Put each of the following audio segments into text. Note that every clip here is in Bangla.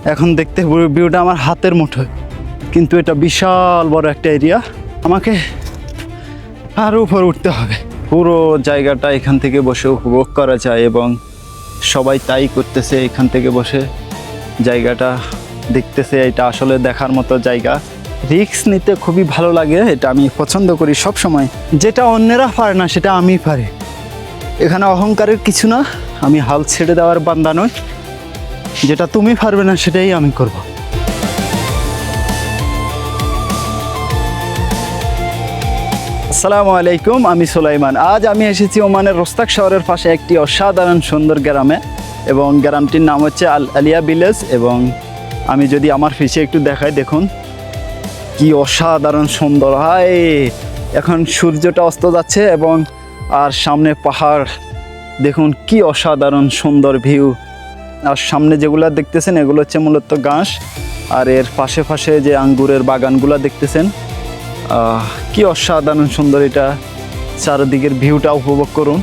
এখন দেখতে ভিউটা আমার হাতের মুঠোয়, কিন্তু এটা বিশাল বড় একটা এরিয়া। আমাকে আরও উপরে উঠতে হবে। পুরো জায়গাটা এখান থেকে বসে উপভোগ করা যায় এবং সবাই তাই করতেছে। এখান থেকে বসে জায়গাটা দেখতেছে। এটা আসলে দেখার মতো জায়গা। রিস্ক নিতে খুবই ভালো লাগে, এটা আমি পছন্দ করি সব সময়। যেটা অন্যেরা পারে না সেটা আমি পারি। এখানে অহংকারের কিছু না, আমি হাল ছেড়ে দেওয়ার বান্দা নই। যেটা তুমি পারবে না সেটাই আমি করব। আসসালামু আলাইকুম, আমি সুলাইমান। আজ আমি এসেছি ওমানের রোস্তাক শহরের পাশে একটি অসাধারণ সুন্দর গ্রামে, এবং গ্রামটির নাম হচ্ছে আল আলিয়া ভিলেজ। এবং আমি যদি আমার পিছে একটু দেখাই, দেখুন কি অসাধারণ সুন্দর। হায়, এখন সূর্যটা অস্ত যাচ্ছে এবং আর সামনে পাহাড়, দেখুন কি অসাধারণ সুন্দর ভিউ। আর সামনে যেগুলো দেখতেছেন এগুলো হচ্ছে মূলত ঘাস, আর এর পাশে পাশে যে আঙ্গুরের বাগানগুলো দেখতেছেন, কি অসাধারণ সুন্দর। এটা চারিদিকের ভিউটা উপভোগ করুন।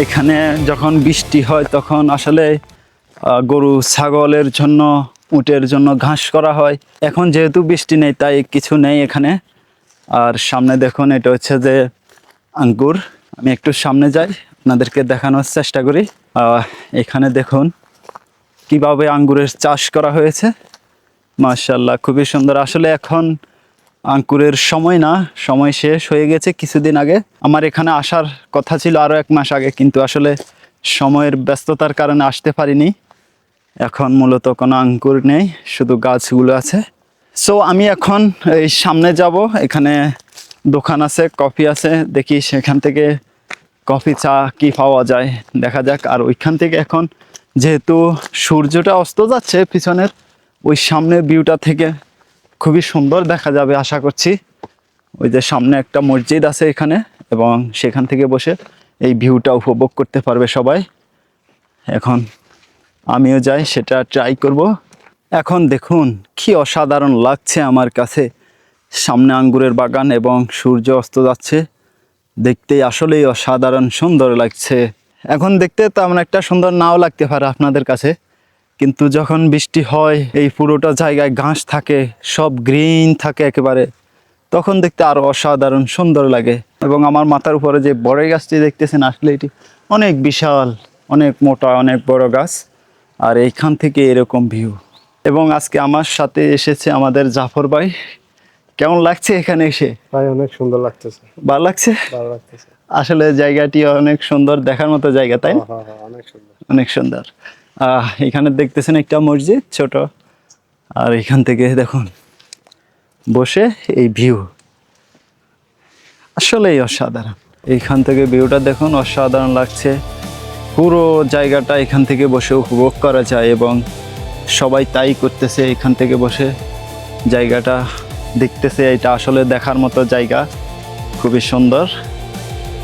এখানে যখন বৃষ্টি হয় তখন আসলে গরু ছাগলের জন্য, উটের জন্য ঘাস করা হয়। এখন যেহেতু বৃষ্টি নেই তাই কিছু নেই এখানে। আর সামনে দেখুন, এটা হচ্ছে যে আঙ্গুর। আমি একটু সামনে যাই, আপনাদেরকে দেখানোর চেষ্টা করি। এখানে দেখুন কিভাবে আঙ্গুরের চাষ করা হয়েছে। মাশাআল্লাহ, খুবই সুন্দর। আসলে এখন আঙ্কুরের সময় না, সময় শেষ হয়ে গেছে কিছুদিন আগে। আমার এখানে আসার কথা ছিল আরও 1 মাস আগে, কিন্তু আসলে সময়ের ব্যস্ততার কারণে আসতে পারিনি। এখন মূলত কোনো আঙ্কুর নেই, শুধু গাছগুলো আছে। সো আমি এখন এই সামনে যাব, এখানে দোকান আছে, কফি আছে, দেখি সেখান থেকে কফি চা কি পাওয়া যায়, দেখা যাক। আর ওইখান থেকে এখন যেহেতু সূর্যটা অস্ত যাচ্ছে পিছনের, ওই সামনে ভিউটা থেকে খুবই সুন্দর দেখা যাবে আশা করছি। ওই যে সামনে একটা মসজিদ আছে এখানে, এবং সেখান থেকে বসে এই ভিউটা উপভোগ করতে পারবে সবাই। এখন আমিও যাই, সেটা ট্রাই করব। এখন দেখুন কি অসাধারণ লাগছে আমার কাছে। সামনে আঙ্গুরের বাগান এবং সূর্য অস্ত যাচ্ছে, দেখতেই আসলেই অসাধারণ সুন্দর লাগছে। এখন দেখতে তেমন একটা সুন্দর নাও লাগতে পারে আপনাদের কাছে, কিন্তু যখন বৃষ্টি হয় এই পুরোটা জায়গায় ঘাস থাকে, সব গ্রিন থাকে একেবারে, তখন দেখতে আরো অসাধারণ সুন্দর লাগে। এবং আমার মাথার উপরে যে বড়ই গাছটি দেখতেছেন, আসলে এটি অনেক বিশাল, অনেক মোটা, অনেক বড় গাছ। আর এইখান থেকে এরকম ভিউ। এবং আজকে আমার সাথে এসেছে আমাদের জাফর ভাই। কেমন লাগছে এখানে এসে? ভাই অনেক সুন্দর লাগতেছে। ভালো লাগছে? ভালো লাগতেছে। আসলে জায়গাটি অনেক সুন্দর, দেখার মতো জায়গা, তাই না? অনেক সুন্দর, অনেক সুন্দর। এখানে দেখতেছেন একটা মসজিদ ছোট, আর এখান থেকে দেখুন বসে এই ভিউ আসলেই অসাধারণ। এইখান থেকে ভিউটা দেখুন, অসাধারণ লাগছে। পুরো জায়গাটা এখান থেকে বসে উপভোগ করা যায় এবং সবাই তাই করতেছে। এখান থেকে বসে জায়গাটা দেখতেছে। এটা আসলে দেখার মতো জায়গা, খুবই সুন্দর।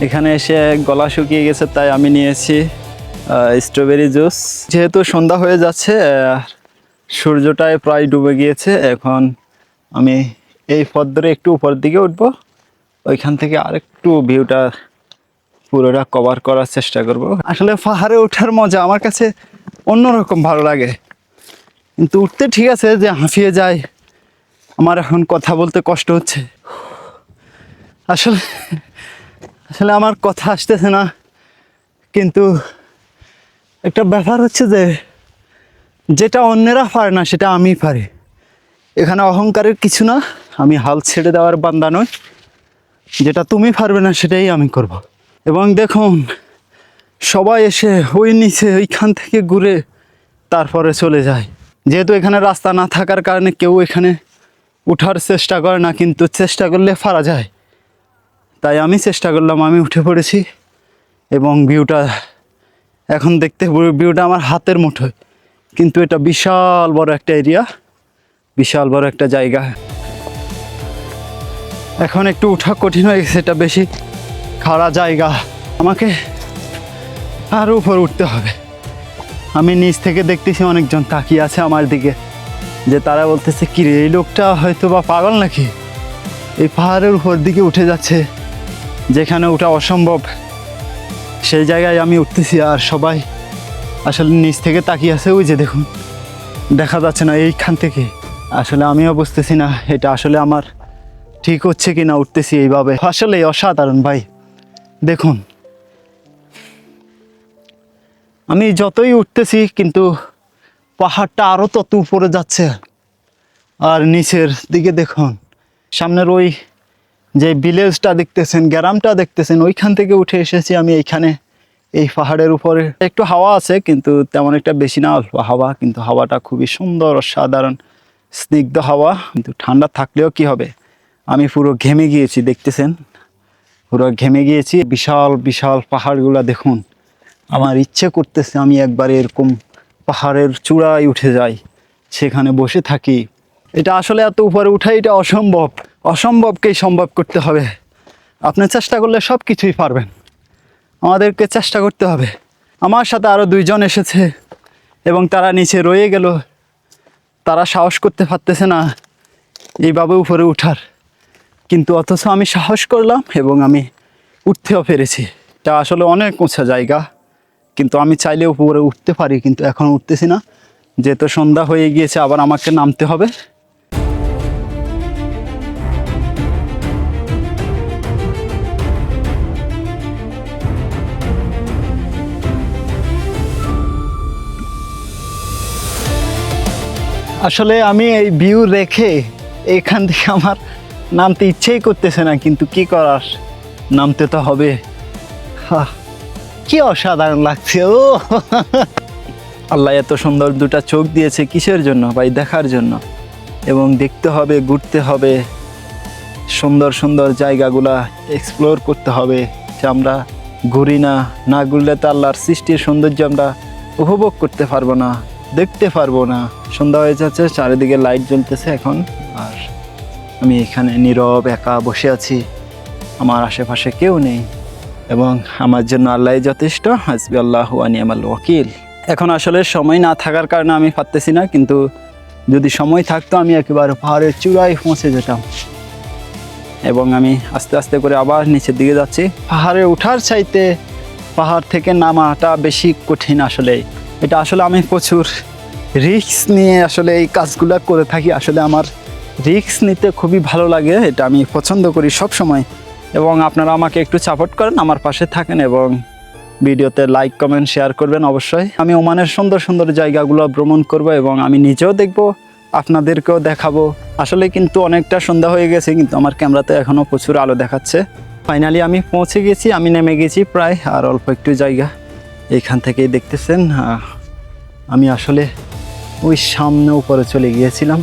এখানে এসে গলা শুকিয়ে গেছে, তাই আমি নিয়েছি স্ট্রবেরি জুস। যেহেতু সন্ধ্যা হয়ে যাচ্ছে, সূর্যটায় প্রায় ডুবে গিয়েছে, এখন আমি এই পথ ধরে একটু উপরের দিকে উঠবো। ওইখান থেকে আরেকটু ভিউটা পুরোটা কভার করার চেষ্টা করব। আসলে পাহাড়ে ওঠার মজা আমার কাছে অন্যরকম ভালো লাগে, কিন্তু উঠতে ঠিক আছে যে হাঁফিয়ে যায়। আমার এখন কথা বলতে কষ্ট হচ্ছে। আসলে আসলে আমার কথা আসতেছে না, কিন্তু একটা ব্যাপার হচ্ছে যে যেটা অন্যেরা পারে না সেটা আমি পারি। এখানে অহংকারের কিছু না, আমি হাল ছেড়ে দেওয়ার বান্দা নই। যেটা তুমি পারবে না সেটাই আমি করব। এবং দেখুন সবাই এসে ওই নিচে ওইখান থেকে ঘুরে তারপরে চলে যায়। যেহেতু এখানে রাস্তা না থাকার কারণে কেউ এখানে উঠার চেষ্টা করে না, কিন্তু চেষ্টা করলে পারা যায়। তাই আমি চেষ্টা করলাম, আমি উঠে পড়েছি। এবং ভিউটা এখন দেখতে, ভিউটা আমার হাতের মুঠোয়, কিন্তু এটা বিশাল বড় একটা এরিয়া, বিশাল বড় একটা জায়গা। এখন একটু উঠা কঠিন হয়ে গেছে, এটা বেশি খাড়া জায়গা, আমাকে আরও উপরে উঠতে হবে। আমি নিচ থেকে দেখতেছি অনেকজন তাকিয়ে আছে আমার দিকে, যে তারা বলতেছে কি রে, এই লোকটা হয়তো বা পাগল নাকি, এই পাহাড়ের উপর দিকে উঠে যাচ্ছে, যেখানে ওঠা অসম্ভব সেই জায়গায় আমি উঠতেছি, আর সবাই আসলে নিচ থেকে তাকিয়ে আছে। ওই যে দেখুন, দেখা যাচ্ছে না এইখান থেকে। আসলে আমিও বুঝতেছি না এটা আসলে আমার ঠিক হচ্ছে কি না উঠতেছি এইভাবে। আসলে অসাধারণ ভাই, দেখুন আমি যতই উঠতেছি কিন্তু পাহাড়টা আরও তত উপরে যাচ্ছে। আর নিচের দিকে দেখুন, সামনের ওই যে ভিলেজটা দেখতেছেন, গ্রামটা দেখতেছেন, ওইখান থেকে উঠে এসেছি আমি এইখানে এই পাহাড়ের উপরে। একটু হাওয়া আছে কিন্তু তেমন একটা বেশি না, অল্প হাওয়া, কিন্তু হাওয়াটা খুবই সুন্দর, অসাধারণ স্নিগ্ধ হাওয়া। কিন্তু ঠান্ডা থাকলেও কি হবে, আমি পুরো ঘেমে গিয়েছি, দেখতেছেন পুরো ঘেমে গিয়েছি। বিশাল বিশাল পাহাড়গুলা দেখুন, আমার ইচ্ছে করতেছে আমি একবার এরকম পাহাড়ের চূড়ায় উঠে যাই, সেখানে বসে থাকি। এটা আসলে এত উপরে উঠা এটা অসম্ভব, অসম্ভবকেই সম্ভব করতে হবে। আপনি চেষ্টা করলে সব কিছুই পারবেন, আমাদেরকে চেষ্টা করতে হবে। আমার সাথে আরও 2 জন এসেছে এবং তারা নিচে রয়ে গেল, তারা সাহস করতে পারতেছে না এইভাবে উপরে উঠার, কিন্তু অথচ আমি সাহস করলাম এবং আমি উঠতেও পেরেছি। এটা আসলে অনেক উঁচা জায়গা, কিন্তু আমি চাইলে উপরে উঠতে পারি, কিন্তু এখন উঠতেছি না, যেহেতু সন্ধ্যা হয়ে গিয়েছে আবার আমাকে নামতে হবে। আসলে আমি এই ভিউ রেখে এখান থেকে আমার নামতে ইচ্ছেই করতেছে না, কিন্তু কি করার, নামতে তো হবে। কি অসাধারণ লাগছে। ও আল্লাহ এত সুন্দর 2টা চোখ দিয়েছে কিসের জন্য ভাই, দেখার জন্য। এবং দেখতে হবে, ঘুরতে হবে, সুন্দর সুন্দর জায়গাগুলা এক্সপ্লোর করতে হবে। যে আমরা ঘুরি না, না ঘুরলে তো আল্লাহর সৃষ্টির সৌন্দর্য আমরা উপভোগ করতে পারবো না, দেখতে পারবো না। সন্ধ্যা হয়ে যাচ্ছে, চারিদিকে লাইট জ্বলতেছে এখন, আর আমি এখানে নীরব একা বসে আছি, আমার আশেপাশে কেউ নেই এবং আমার জন্য আল্লাহই যথেষ্ট। হাসবি আল্লাহু ওয়া নি'মাল ওয়াকিল। এখন আসলে সময় না থাকার কারণে আমি পারতেছি না, কিন্তু যদি সময় থাকতো আমি একেবারে পাহাড়ের চূড়ায় পৌঁছে যেতাম। এবং আমি আস্তে আস্তে করে আবার নিচের দিকে যাচ্ছি। পাহাড়ে ওঠার চাইতে পাহাড় থেকে নামাটা বেশি কঠিন। আসলে এটা আসলে আমি প্রচুর রিস্ক নিয়ে আসলে এই কাজগুলো করে থাকি। আসলে আমার রিস্ক নিতে খুবই ভালো লাগে, এটা আমি পছন্দ করি সব সময়। এবং আপনারা আমাকে একটু সাপোর্ট করেন, আমার পাশে থাকেন এবং ভিডিওতে লাইক কমেন্ট শেয়ার করবেন অবশ্যই। আমি ওমানের সুন্দর সুন্দর জায়গাগুলো ভ্রমণ করব এবং আমি নিজেও দেখব, আপনাদেরকেও দেখাবো। আসলে কিন্তু অনেকটা সন্ধ্যা হয়ে গেছে, কিন্তু আমার ক্যামেরাতে এখনও প্রচুর আলো দেখাচ্ছে। ফাইনালি আমি পৌঁছে গেছি, আমি নেমে গেছি প্রায়, আর অল্প একটু জায়গা। এইখান থেকেই দেখতেছেন আমি আসলে ওই সামনে উপরে চলে গিয়েছিলাম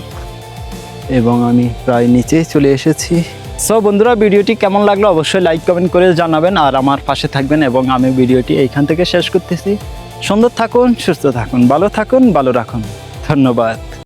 এবং আমি প্রায় নিচেই চলে এসেছি। সো বন্ধুরা, ভিডিওটি কেমন লাগলো অবশ্যই লাইক কমেন্ট করে জানাবেন আর আমার পাশে থাকবেন। এবং আমি ভিডিওটি এইখান থেকে শেষ করতেছি। সুন্দর থাকুন, সুস্থ থাকুন, ভালো থাকুন, ভালো রাখুন। ধন্যবাদ।